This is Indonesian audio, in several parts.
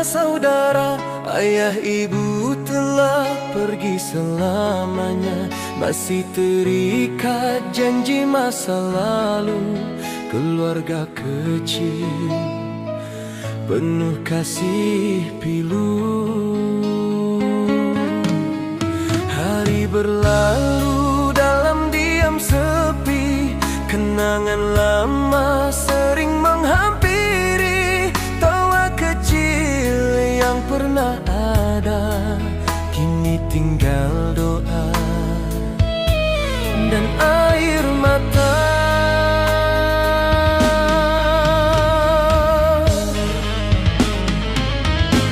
saudara, ayah ibu telah pergi selamanya. Masih terikat janji masa lalu, keluarga kecil penuh kasih pilu. Hari berlalu dalam diam sepi, kenangan lama sering menghampiri. Tawa kecil yang pernah ada, kini tinggal doa dan air mata.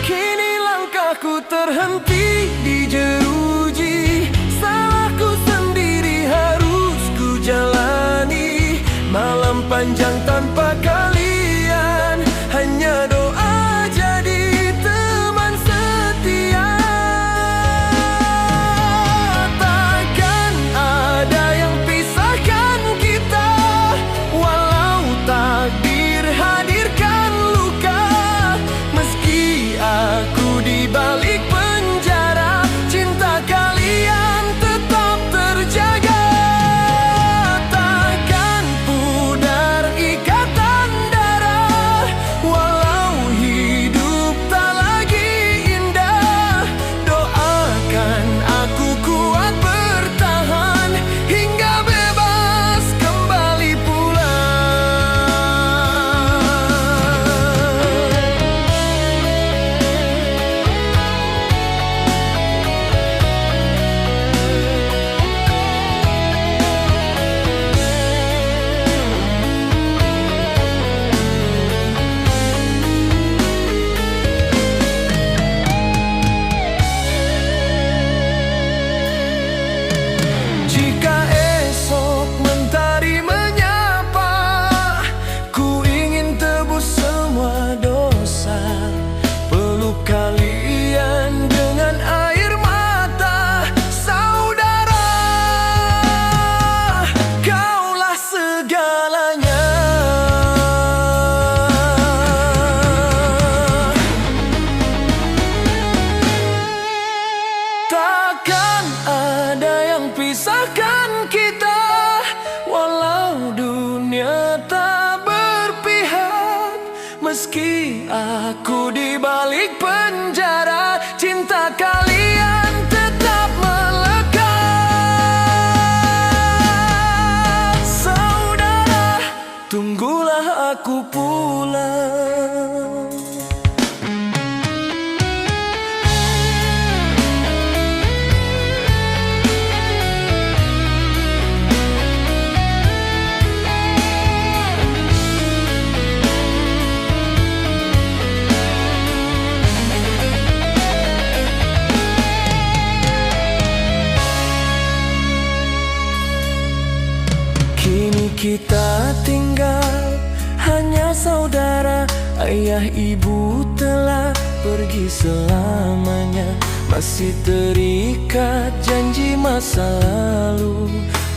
Kini langkahku terhenti di jeruji, salahku sendiri harus ku jalani. Malam panjang tanpa kalian, hanya doa jadi teman setia. Takkan ada yang pisahkan kita, walau takdir hadirkan luka. Meski aku di balik penjara, cinta kalian tetap terjaga. Takkan pudar ikatan darah, walau hidup tak lagi indah. Doakan aku kuat bertahan hingga bebas kembali pulang. Jika esok mentari menyapa, ku ingin tebus semua dosa. Peluk kalian dengan air mata, saudara, kaulah segalanya. Takkan ada yang pisahkan kita, walau dunia tak berpihak. Meski aku di balik penjara, cinta kalian tetap melekat. Saudara, tunggulah aku pulang. Kini kita tinggal hanya saudara, ayah ibu telah pergi selamanya. Masih terikat janji masa lalu,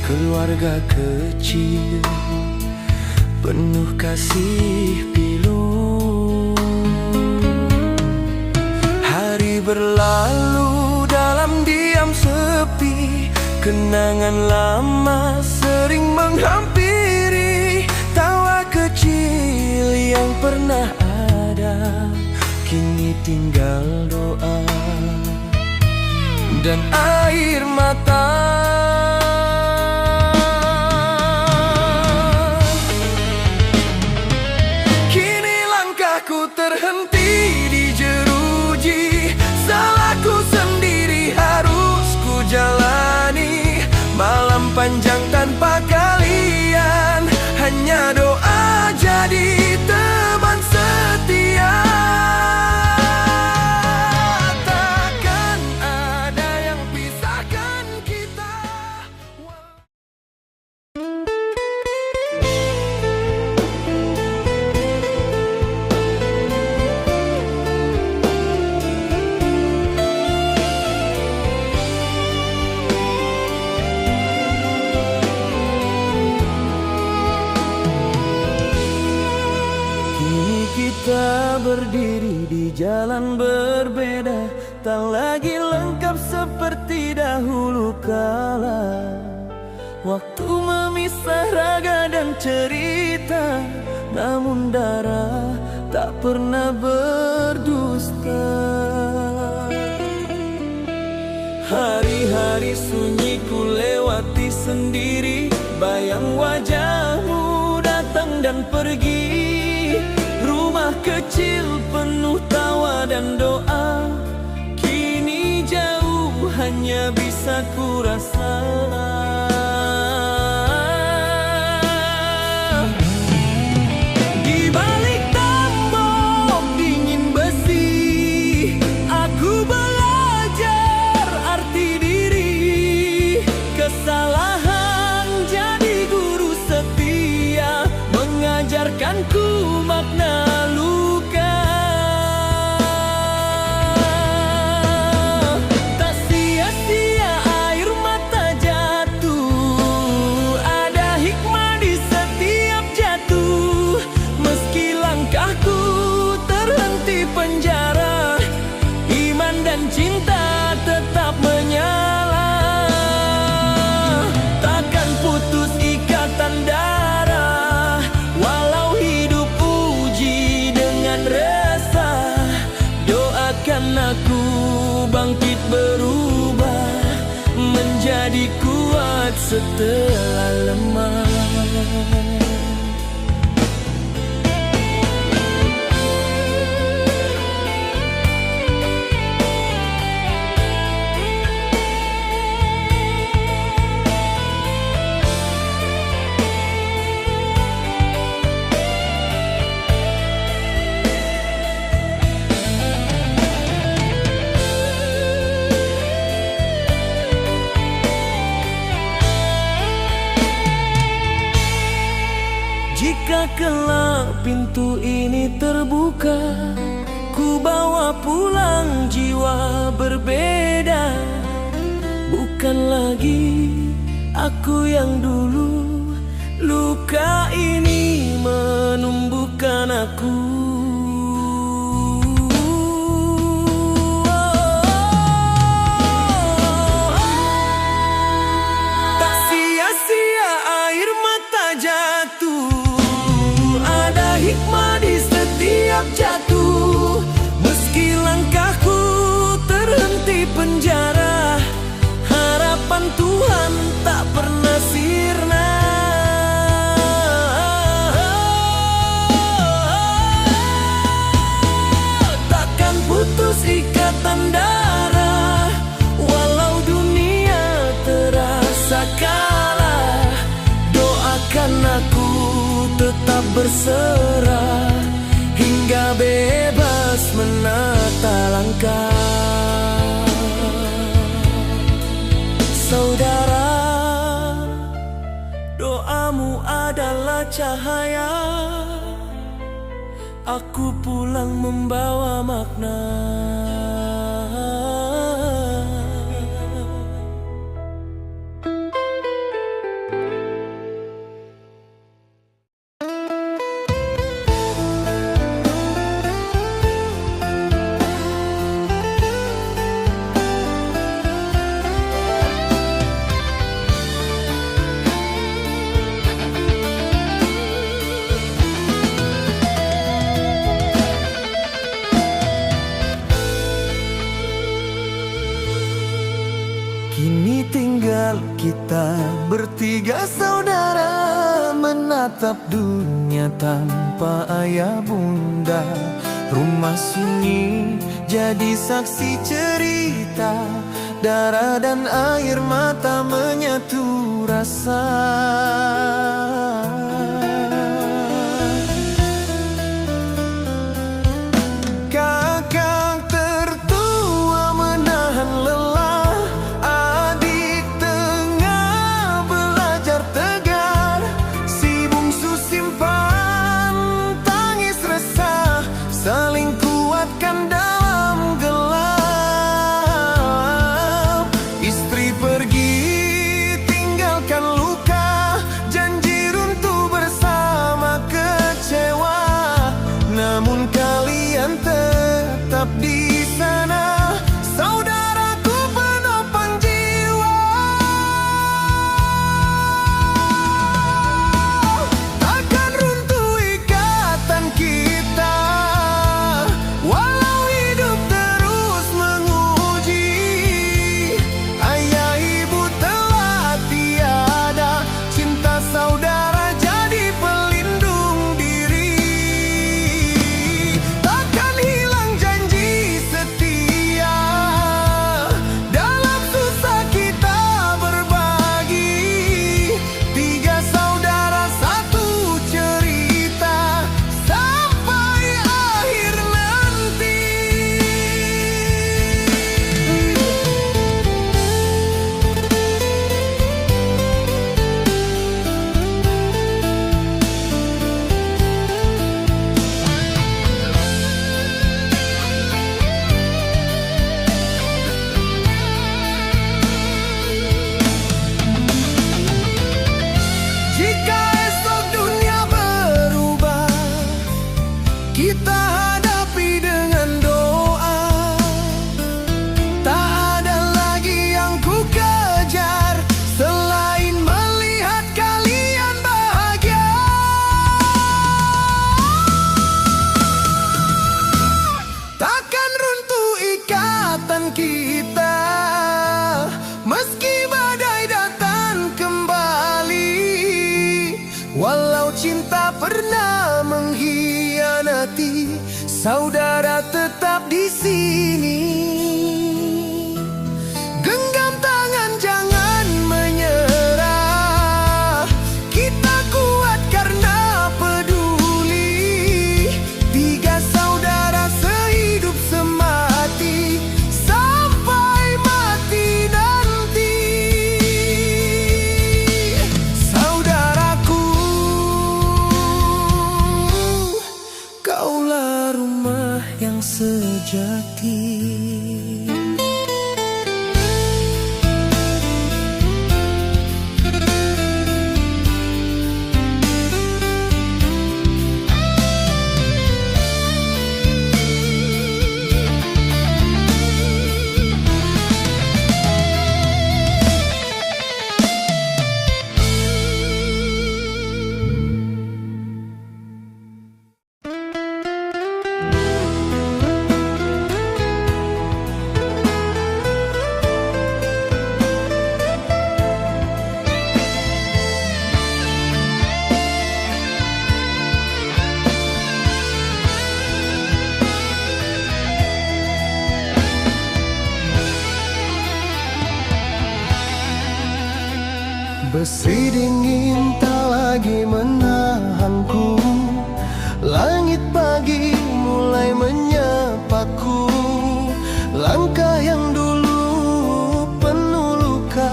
keluarga kecil penuh kasih pilu. Hari berlalu dalam diam sepi, kenangan lama sering menghampiri. Tawa kecil yang pernah ada, kini tinggal doa dan air mata. Kini langkahku terhenti di jeruji, salahku sendiri harus ku jalani. Malam panjang tanpa kalian, hanya doa jadi teman setia. Takkan ada yang pisahkan kita. di jalan berbeda, tak lagi lengkap seperti dahulu kala. Waktu memisah raga dan cerita, namun darah tak pernah berdusta. Hari-hari sunyi ku lewati sendiri, bayang wajahmu datang dan pergi. Rumah kecil penuh tawa dan doa, kini jauh hanya bisa ku rasa. Di balik tembok dingin besi, aku belajar arti diri. Kesalahan jadi guru setia, mengajarkanku makna luka. Tak sia-sia air mata jatuh, ada hikmah di setiap jatuh. Meski langkahku terhenti penjara, iman dan cinta tetap menyala. Takkan putus ikatan darah, walau hidup uji dengan resah. Doakan aku bangkit berubah, menjadi kuat setelah lemah. Jika kelak pintu ini terbuka, ku bawa pulang jiwa berbeda. Bukan lagi aku yang dulu, luka ini menumbuhkan aku. Tak sia-sia air mata jatuh, hikmah di setiap jatuh. Meski langkahku terhenti penjara, harapan Tuhan tak pernah sirna. Takkan putus ikatan darah, walau dunia terasa kalah. Doakan aku tetap berserah, hingga bebas menata langkah. Saudara, doamu adalah cahaya, aku pulang membawa makna. Kini tinggal kita bertiga saudara, menatap dunia tanpa ayah bunda. Rumah sunyi jadi saksi cerita, darah dan air mata menyatu rasa. Kakak tertua menahan lelah, adik tengah belajar tegar. Si bungsu simpan tangis resah, saling kuatkan dalam gelap. Istri pergi tinggalkan luka, janji runtuh Meski badai datang kembali, walau cinta pernah mengkhianati, saudara tetap di sini. Genggam tangan, jangan menyerah. Kita kuat karena peduli. Tiga saudara sehidup semati, sampai mati nanti. Saudaraku, kaulah rumah yang sejati. Besi dingin tak lagi menahanku, langit pagi mulai menyapaku. Langkah yang dulu penuh luka,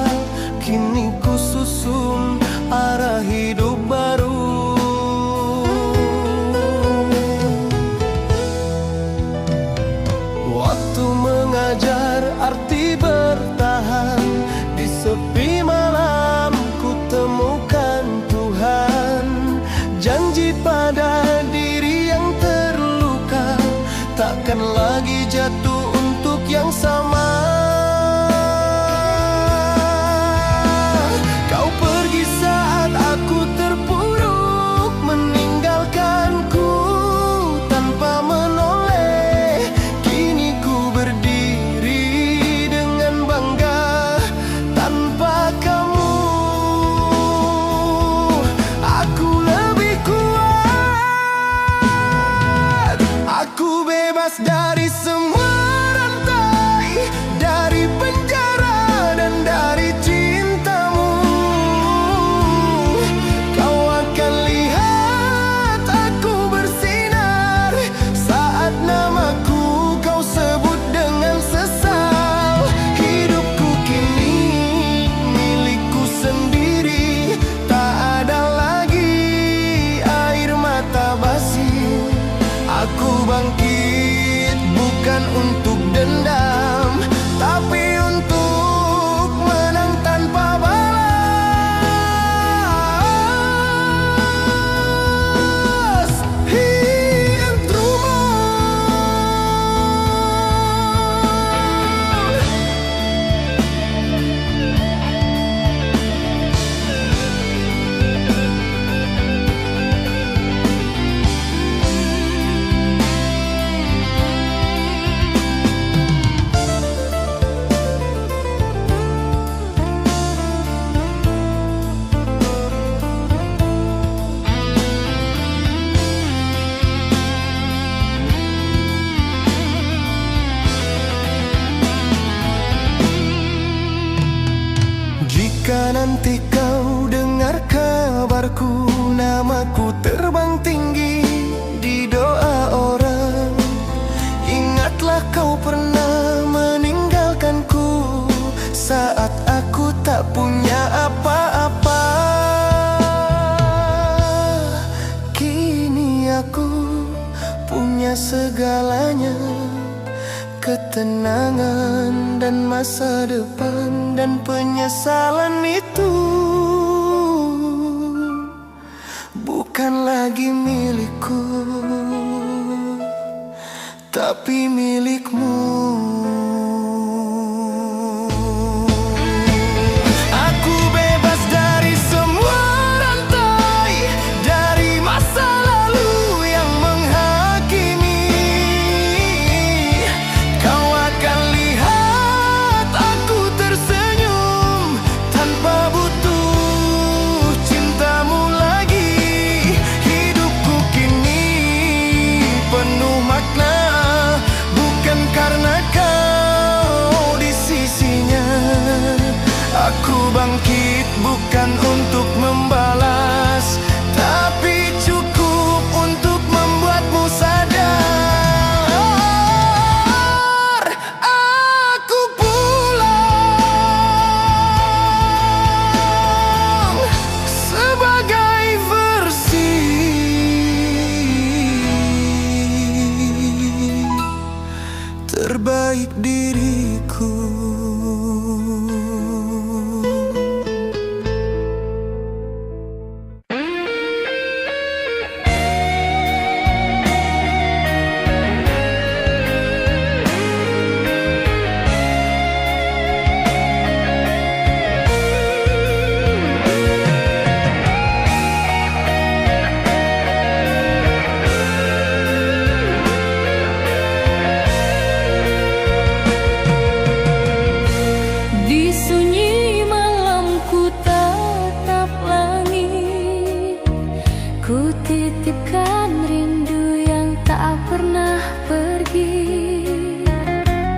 kini ku susun arah hidup baru. Waktu mengajar arti bertahan, di sepi malam temukan Tuhan. Janji pada diri yang terluka, takkan lagi jatuh untuk yang sama. Kau pergi saat aku terpuruk, meninggalkanku tanpa menoleh. Kini ku berdiri dengan bangga tanpa kamu. Aku bebas dari semua rantai, dari penjara dan dari cintamu. Kau akan lihat aku bersinar saat namaku kau sebut dengan sesal. Hidupku kini milikku sendiri, tak ada lagi air mata basi. Aku bangkit bukan untuk dendam, tapi untuk menang tanpa balas. Hidup jika nanti kau dengar kabarku, namaku terbang tinggi di doa orang. Ingatlah kau pernah meninggalkanku saat aku tak punya apa-apa. Kini aku punya segalanya, ketenangan dan masa depan, dan penyesalan itu bukan lagi milikku, tapi milikmu. Aku bebas dari semua rantai, dari masa lalu yang menghakimi. Kau akan lihat aku tersenyum bukan untuk membalas, tapi cukup untuk membuatmu sadar. Aku pulang sebagai versi terbaik diriku. Ku titipkan rindu yang tak pernah pergi.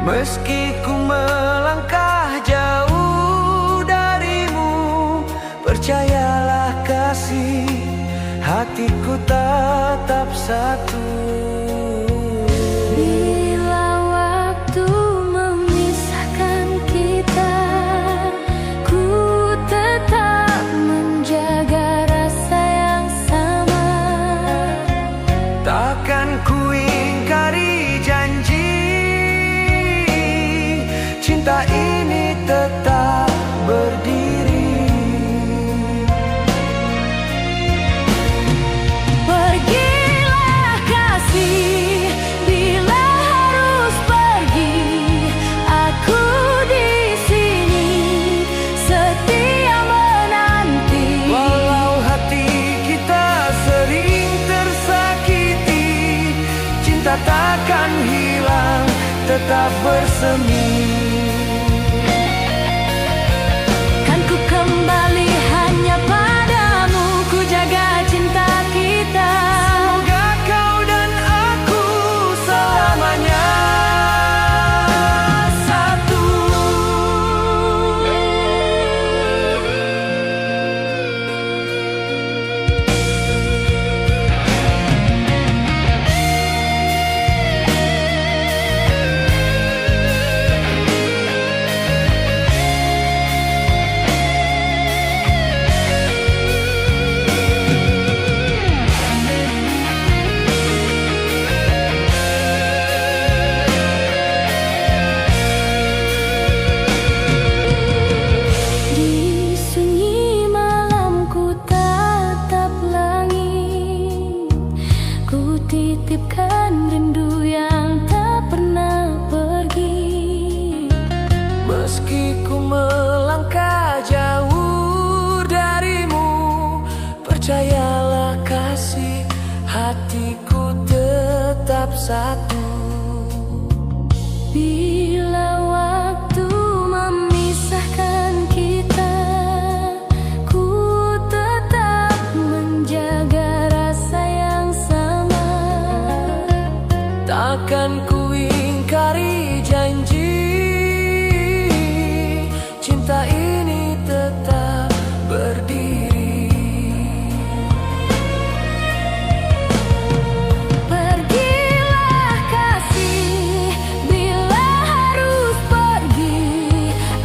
Meski ku melangkah jauh darimu, percayalah kasih, hatiku tetap satu. Bila waktu memisahkan kita, ku tetap menjaga rasa yang sama. Takkan ku ingkari janji, cinta ini tetap berdiri. Pergilah kasih, bila harus pergi, aku di sini setia menanti. Walau hati kita sering tersakiti, cinta takkan hilang, tetap bersemi. Kan ku kembali hanya padamu, ku jaga cinta kita. Semoga kau dan aku selamanya satu. Di sunyi malam ku tatap langit, ku titipkan rindu yang tak pernah pergi. Meski ku melangkah jauh darimu, percayalah kasih, hatiku tetap satu. Bila waktu memisahkan kita, ku tetap menjaga rasa yang sama. Takkan ku ingkari janji, cinta ini tetap berdiri. Pergilah kasih, bila harus pergi,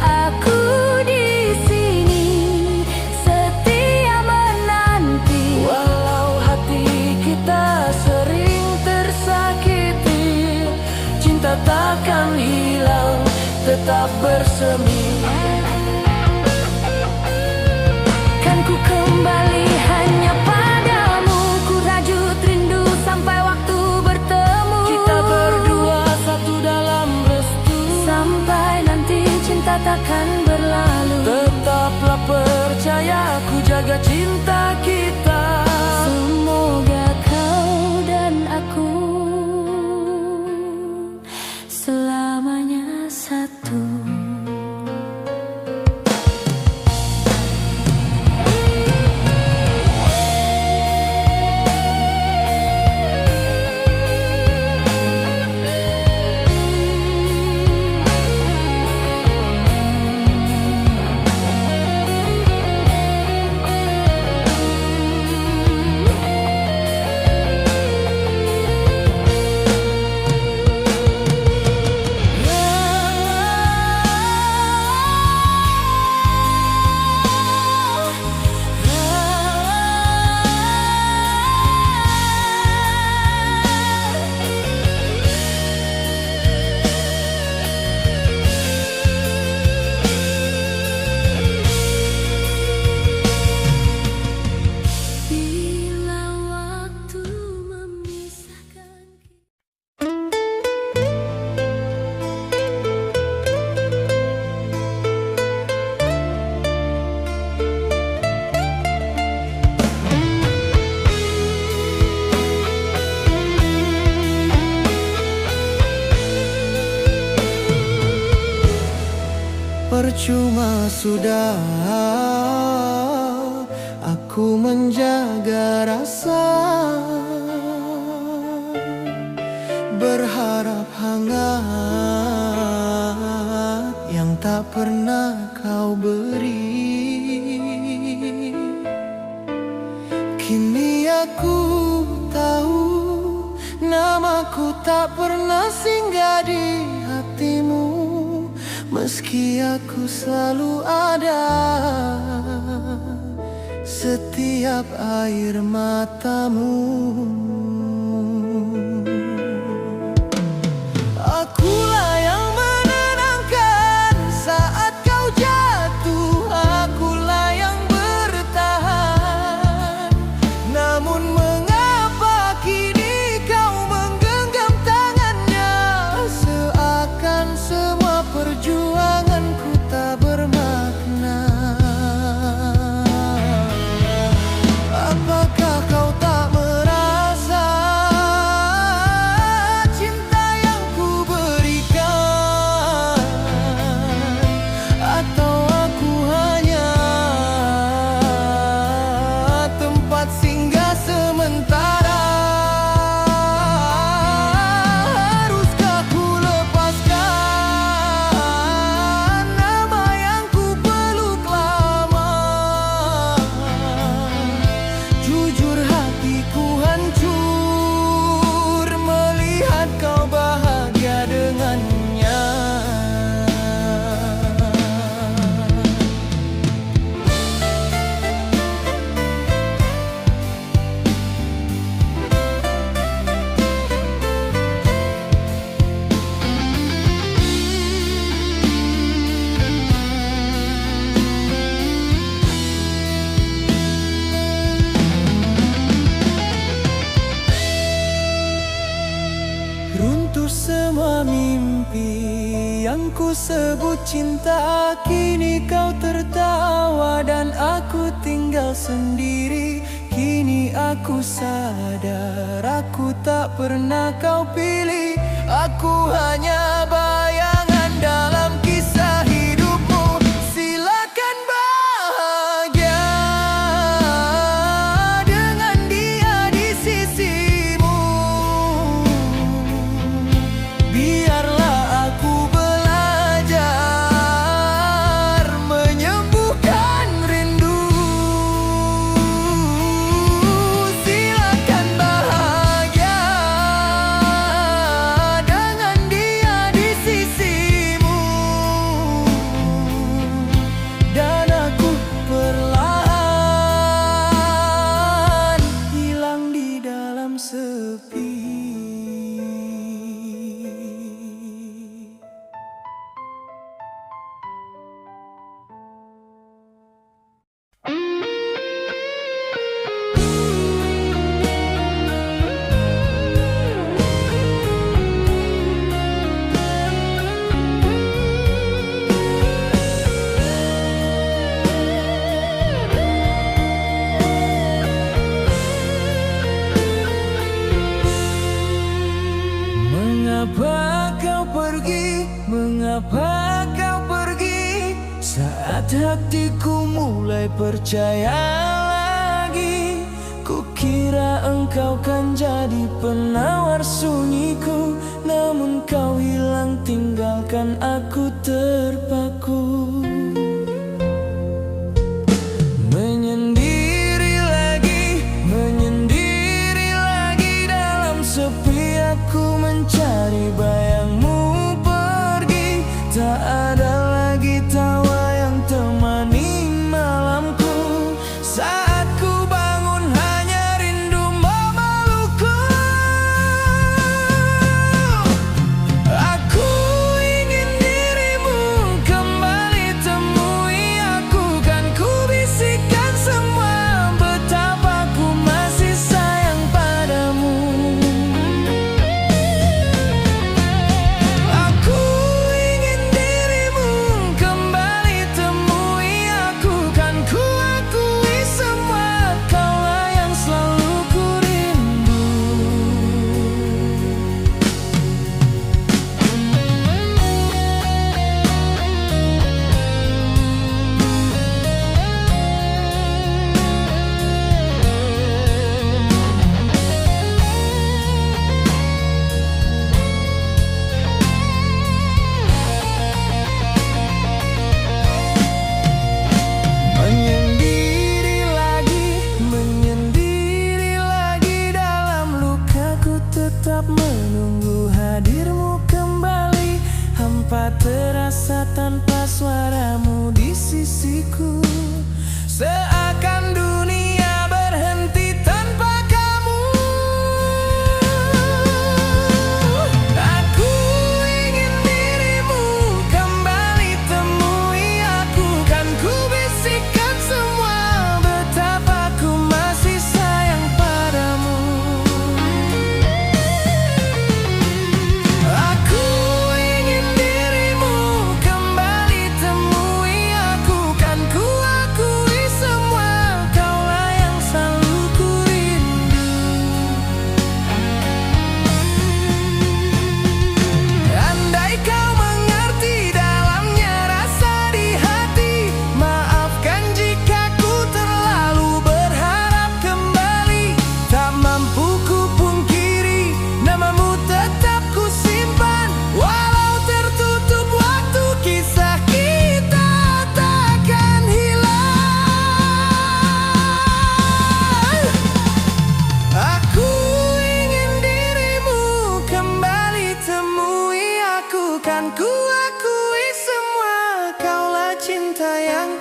aku di sini setia menanti. Walau hati kita sering tersakiti, cinta takkan hilang, tetap bersemi. Kan ku kembali hanya padamu, ku rajut rindu sampai waktu bertemu. Kita berdua satu dalam restu, Sampai nanti cinta takkan berlalu. tetaplah percaya, ku jaga cinta kita. Semoga kau dan aku selamanya satu. percuma sudah aku menjaga rasa, berharap hangat yang tak pernah kau beri. Kini aku tahu namaku tak pernah singgah di hatimu, meski aku selalu ada setiap air matamu. Akulah yang menenangkan saat kau jatuh, akulah yang bertahan. Namun mengapa kini kau menggenggam tangannya, seakan semua perjuanganku tak bermakna. Apakah kau tak merasa cinta yang ku berikan? Atau aku hanya tempat singgah sementara? Haruskah ku lepaskan nama yang ku peluk lama? Jujur hatiku hancur melihat kau bahagia dengannya. Runtuh semua mimpi yang ku sebut cinta, kini kau tertawa dan aku tinggal sendiri. Kini aku sadar aku tak pernah kau pilih, aku hanya bayangan dalam kisah hidupmu. Silakan bahagia dengan dia di sisimu. Biarlah aku belajar menyembuhkan rindu. Silakan bahagia dengan dia di sisimu. Dan aku perlahan hilang di dalam sepi. Mengapa kau pergi? Mengapa kau pergi? Saat hatiku mulai percaya lagi, kukira engkau kan jadi penawar sunyiku. Namun kau hilang tinggalkan aku terpaku. Menyendiri lagi dalam sepi, aku mencari bayangmu pergi. Tak ada lagi tawa yang temani malamku. Saat ku bangun hanya rindu memelukku. Aku ingin dirimu kembali.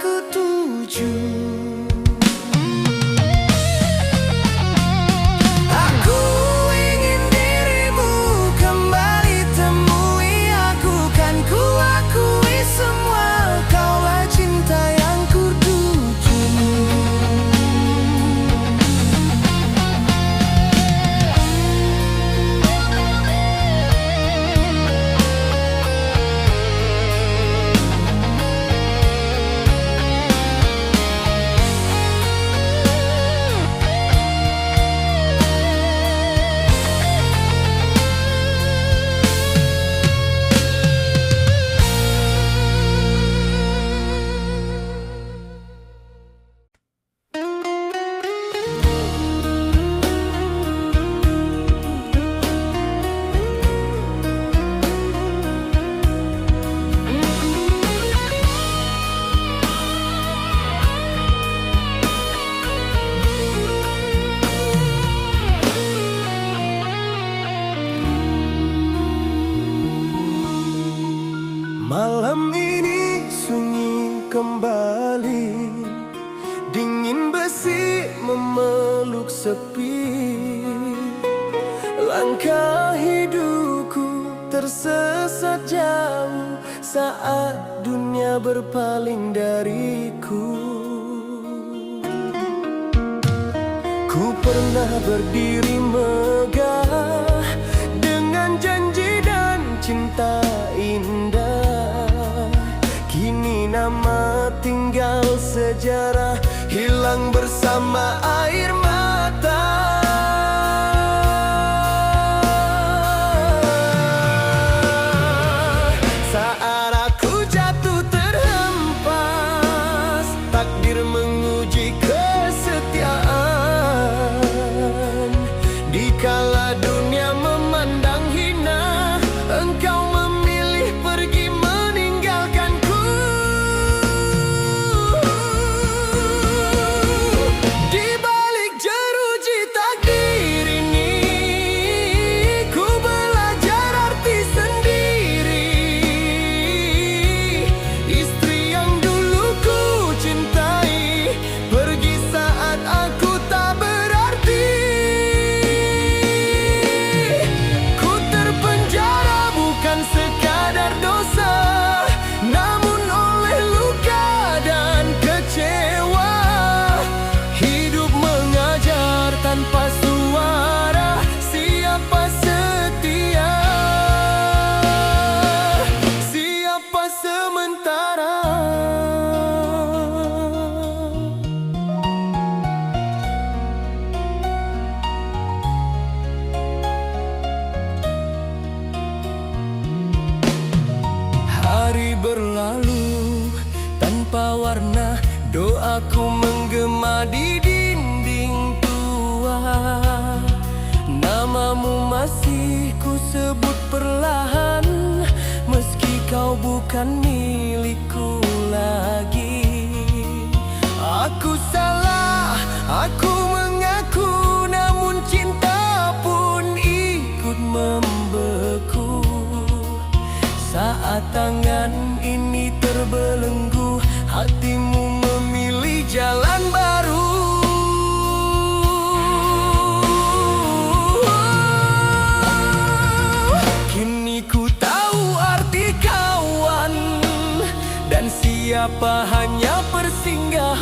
ku tuju. Aku ingin dirimu kembali temui, aku kan ku akui semua, kaulah cinta yang ku tuju. Malam ini sunyi kembali, dingin besi memeluk sepi. Langkah hidupku tersesat jauh saat dunia berpaling dariku. Ku pernah berdiri megah dengan janji dan cinta indah. Kini nama tinggal sejarah, hilang bersama air mata. Saat aku jatuh terhempas, takdir menguji kesetiaan. Dikala dunia memandang hina, engkau memilih pergi meninggalkanku. Di balik jeruji takdir ini, ku belajar arti sendiri. Istri yang dulu ku cintai, pergi saat aku tak berarti. Ku terpenjara bukan sekadar dosa, namun oleh luka dan kecewa. Hidup mengajar tanpa suara, siapa setia, siapa sementara. Hari berlalu tanpa warna, doaku menggema di dinding tua. Namamu masih ku sebut perlahan, meski kau bukan milikku lagi. Aku salah, aku mengaku, namun cinta pun ikut membeku. Saat tangan ini terbelenggu, hatimu memilih jalan baru. Kini ku tahu arti kawan, dan siapa hanya persinggahan.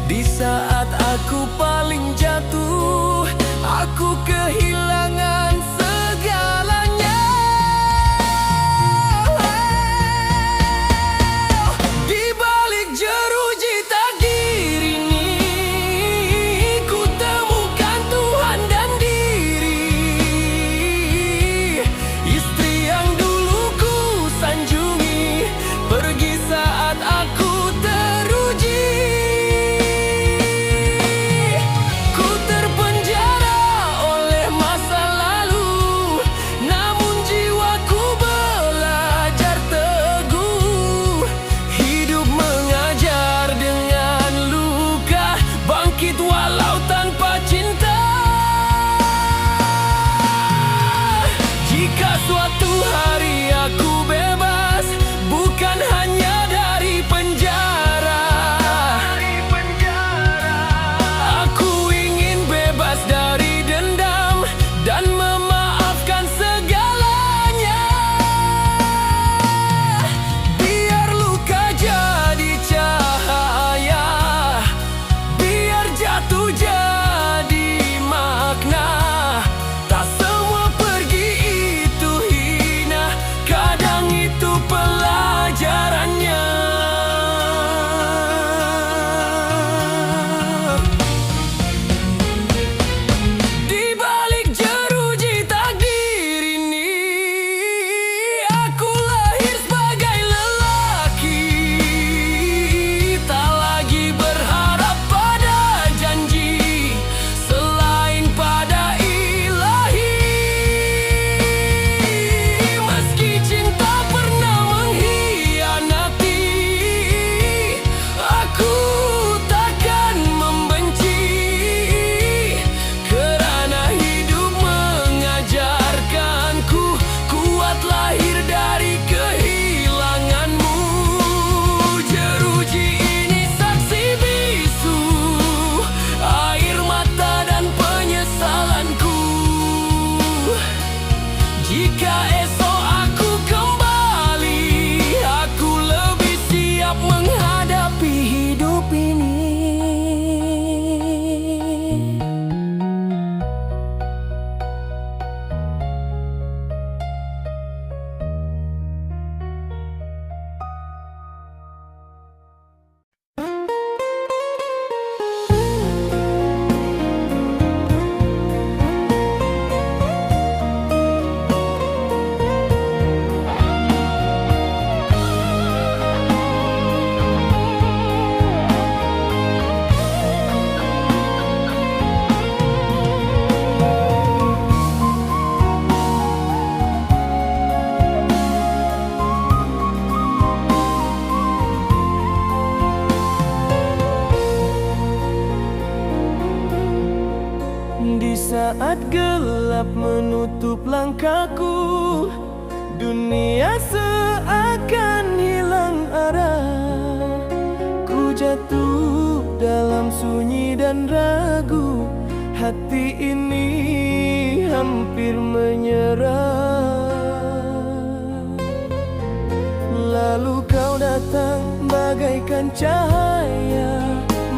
Di saat aku paling jatuh, aku kehilangan segalanya. Di balik jeruji takdir ini, ku temukan Tuhan dan diri. Istri yang dulu ku sanjungi, pergi saat aku teruji. Ku terpenjara oleh masa gelap menutup langkahku, dunia seakan hilang arah. Ku jatuh dalam sunyi dan ragu, hati ini hampir menyerah. Lalu kau datang bagaikan cahaya,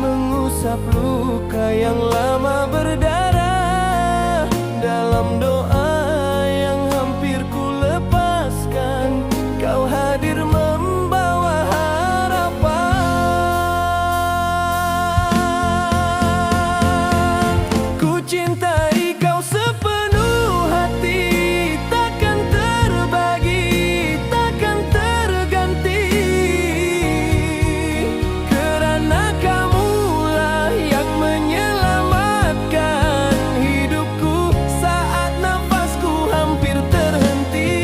mengusap luka yang lama berdarah. Dalam doa yang hampir ku lepaskan, kau hadir membawa harapan. Ku cintai kau sepenuh hati, takkan terbagi, takkan terganti. Kerana kamulah yang menyelamatkan hidupku saat nafasku hampir terhenti.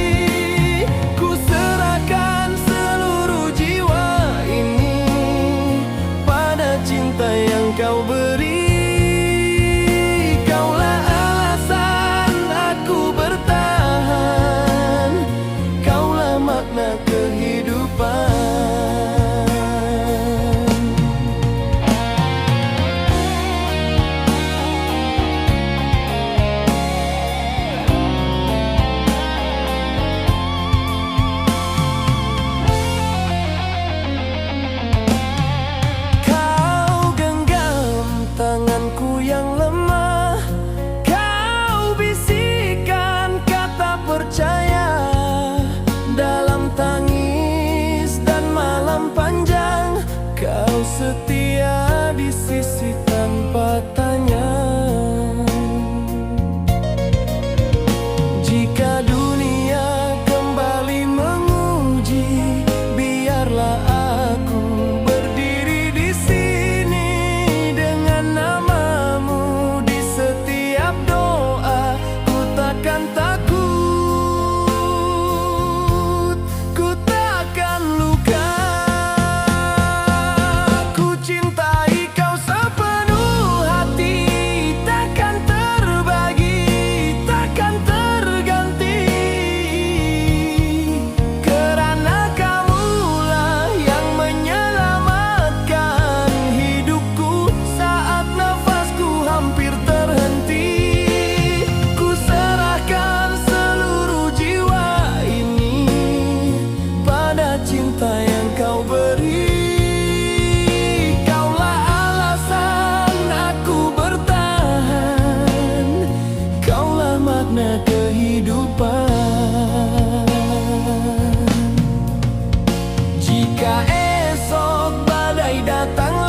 Ku serahkan seluruh jiwa ini pada cinta yang kau beri. Kaulah alasan aku bertahan, kaulah makna kehidupan. Kau genggam tanganku yang lemah, kau bisikan kata percaya. Dalam tangis dan malam panjang, kau setia di sisi tanpa tanya. Jika dunia kembali menguji, biarlah aku berdiri di sini dengan namamu di setiap doa. Ku takkan takut, ku takkan luka. Ku cintai kau sepenuh hati, takkan terbagi, takkan terganti. Kerana kamulah yang menyelamatkan hidupku saat nafasku hampir terhenti. Ku serahkan seluruh jiwa ini pada cinta yang kau beri. Kaulah alasan aku bertahan, kaulah makna kehidupan. Jika esok badai datang